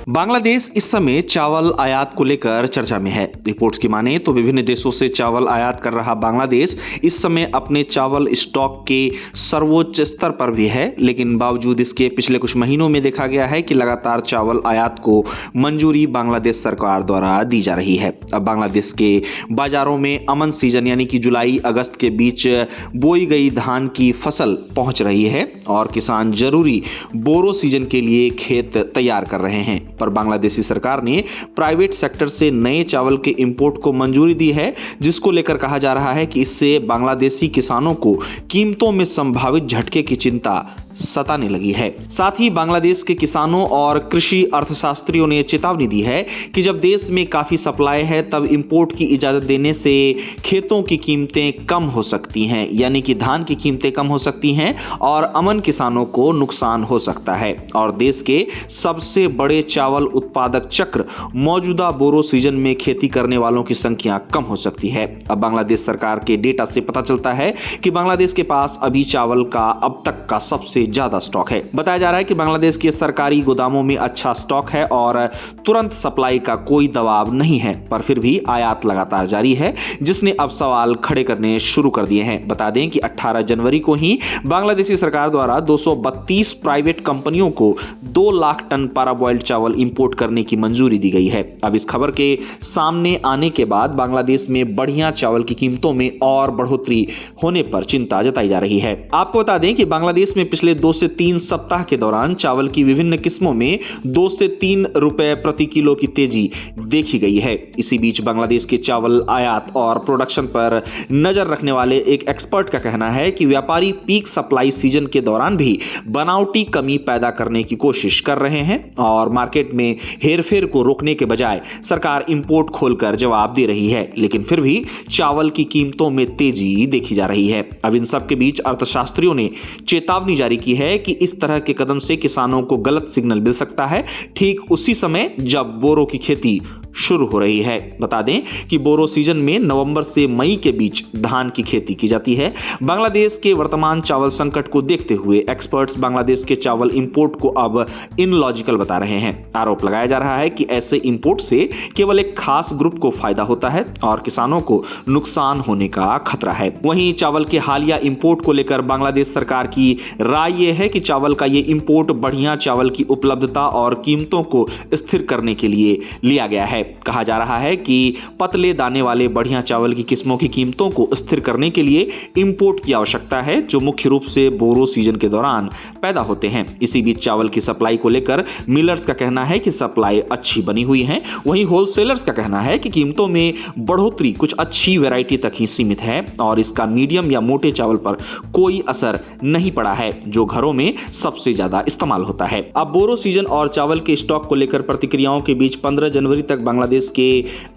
बांग्लादेश इस समय चावल आयात को लेकर चर्चा में है। रिपोर्ट्स की माने तो विभिन्न देशों से चावल आयात कर रहा बांग्लादेश इस समय अपने चावल स्टॉक के सर्वोच्च स्तर पर भी है, लेकिन बावजूद इसके पिछले कुछ महीनों में देखा गया है कि लगातार चावल आयात को मंजूरी बांग्लादेश सरकार द्वारा दी जा रही है। अब बांग्लादेश के बाजारों में अमन सीजन यानी कि जुलाई अगस्त के बीच बोई गई धान की फसल पहुंच रही है और किसान जरूरी बोरो सीजन के लिए खेत तैयार कर रहे हैं। पर बांग्लादेशी सरकार ने प्राइवेट सेक्टर से नए चावल के इंपोर्ट को मंजूरी दी है, जिसको लेकर कहा जा रहा है कि इससे बांग्लादेशी किसानों को कीमतों में संभावित झटके की चिंता सताने लगी है। साथ ही बांग्लादेश के किसानों और कृषि अर्थशास्त्रियों ने चेतावनी दी है कि जब देश में काफी सप्लाई है तब इंपोर्ट की इजाजत देने से खेतों की कीमतें कम हो सकती हैं, यानी कि धान की कीमतें कम हो सकती हैं और अमन किसानों को नुकसान हो सकता है। और देश के सबसे बड़े चावल उत्पादक चक्र मौजूदा बोरो सीजन में खेती करने वालों की संख्या कम हो सकती है। अब बांग्लादेश सरकार के डेटा से पता चलता है कि बांग्लादेश के पास अभी चावल का अब तक का सबसे ज्यादा स्टॉक है। बताया जा रहा है कि बांग्लादेश के सरकारी गोदामों में अच्छा स्टॉक है और तुरंत सप्लाई का कोई दबाव नहीं है, पर फिर भी आयात लगातार जारी है, जिसने अब सवाल खड़े करने शुरू कर दिए हैं। बता दें कि 18 जनवरी को ही बांग्लादेशी सरकार द्वारा 232 प्राइवेट कंपनियों को 2 लाख टन पाराबॉइल्ड चावल इंपोर्ट करने की मंजूरी दी गई है। अब इस खबर के सामने आने के बाद बांग्लादेश में बढ़िया चावल की कीमतों में और बढ़ोतरी होने पर चिंता जताई जा रही है। आपको बता दें कि बांग्लादेश में पिछले 2 से 3 सप्ताह के दौरान चावल की विभिन्न किस्मों में 2 से 3 रुपए प्रति किलो की तेजी देखी गई है। इसी बीच बांग्लादेश के चावल आयात और प्रोडक्शन पर नजर रखने वाले एक एक्सपर्ट का कहना है कि व्यापारी पीक सप्लाई सीजन के दौरान भी बनावटी कमी पैदा करने की कोशिश कर रहे हैं और मार्केट में हेरफेर को रोकने के बजाय सरकार इंपोर्ट खोलकर जवाब दे रही है, लेकिन फिर भी चावल की कीमतों में तेजी देखी जा रही है। अब इन सब के बीच अर्थशास्त्रियों ने चेतावनी जारी की है कि इस तरह के कदम से किसानों को गलत सिग्नल मिल सकता है, ठीक उसी समय जब बोरो की खेती शुरू हो रही है। बता दें कि बोरो सीजन में नवंबर से मई के बीच धान की खेती की जाती है। बांग्लादेश के वर्तमान चावल संकट को देखते हुए एक्सपर्ट्स बांग्लादेश के चावल इंपोर्ट को अब इनलॉजिकल बता रहे हैं। आरोप लगाया जा रहा है कि ऐसे इंपोर्ट से केवल एक खास ग्रुप को फायदा होता है और किसानों को नुकसान होने का खतरा है। वहीं चावल के हालिया इंपोर्ट को लेकर बांग्लादेश सरकार की राय यह है कि चावल का ये इंपोर्ट बढ़िया चावल की उपलब्धता और कीमतों को स्थिर करने के लिए लिया गया है। कहा जा रहा है कि पतले दाने वाले बढ़िया चावल की किस्मों की कीमतों को स्थिर करने के लिए इंपोर्ट की आवश्यकता है, जो मुख्य रूप से बोरो सीजन के दौरान पैदा होते हैं। इसी बीच चावल की सप्लाई को लेकर मिलर्स का कहना है कि सप्लाई अच्छी बनी हुई है। वहीं होलसेलर्स का कहना है कि कीमतों में बढ़ोतरी कुछ अच्छी वैरायटी तक ही सीमित है और इसका मीडियम या मोटे चावल पर कोई असर नहीं पड़ा है, जो घरों में सबसे ज्यादा इस्तेमाल होता है। अब बोरो सीजन और चावल के स्टॉक को लेकर प्रतिक्रियाओं के बीच 15 जनवरी तक बांग्लादेश के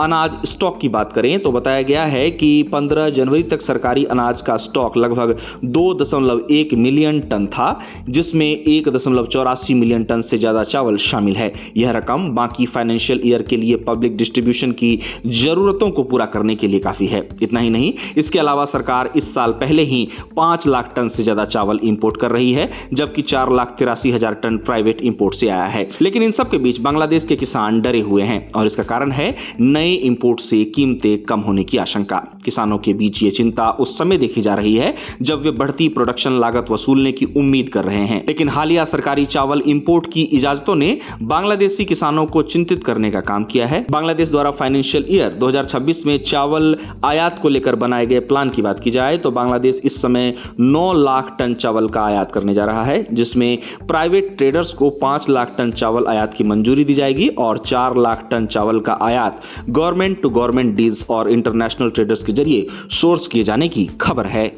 अनाज स्टॉक की बात करें तो बताया गया है कि 15 जनवरी तक सरकारी अनाज का स्टॉक लगभग 2.1 मिलियन टन था, जिसमें 1.84 मिलियन टन से ज्यादा चावल शामिल है। यह रकम बाकी फाइनेंशियल ईयर के लिए पब्लिक डिस्ट्रीब्यूशन की जरूरतों को पूरा करने के लिए काफी है। इतना ही नहीं, इसके अलावा सरकार इस साल पहले ही 5 लाख टन से ज्यादा चावल इंपोर्ट कर रही है, जबकि 4,83,000 टन प्राइवेट इंपोर्ट से आया है। लेकिन इन सब के बीच बांग्लादेश के किसान डरे हुए हैं और इसका कारण है नए इंपोर्ट से कीमतें कम होने की आशंका। किसानों के बीच ये चिंता उस समय देखी जा रही है जब वे बढ़ती प्रोडक्शन लागत वसूलने की उम्मीद कर रहे हैं। लेकिन हालिया सरकारी चावल इंपोर्ट की इजाजतों ने बांग्लादेशी किसानों को चिंतित करने का काम किया है। बांग्लादेश द्वारा फाइनेंशियल ईयर 2026 में चावल आयात को लेकर बनाए गए प्लान की बात की जाए तो बांग्लादेश इस समय 9 लाख टन चावल का आयात करने जा रहा है, जिसमें प्राइवेट ट्रेडर्स को 5 लाख टन चावल आयात की मंजूरी दी जाएगी और 4 लाख टन चावल का आयात गवर्नमेंट टू गवर्नमेंट डील्स और इंटरनेशनल ट्रेडर्स के जरिए सोर्स किए जाने की खबर है।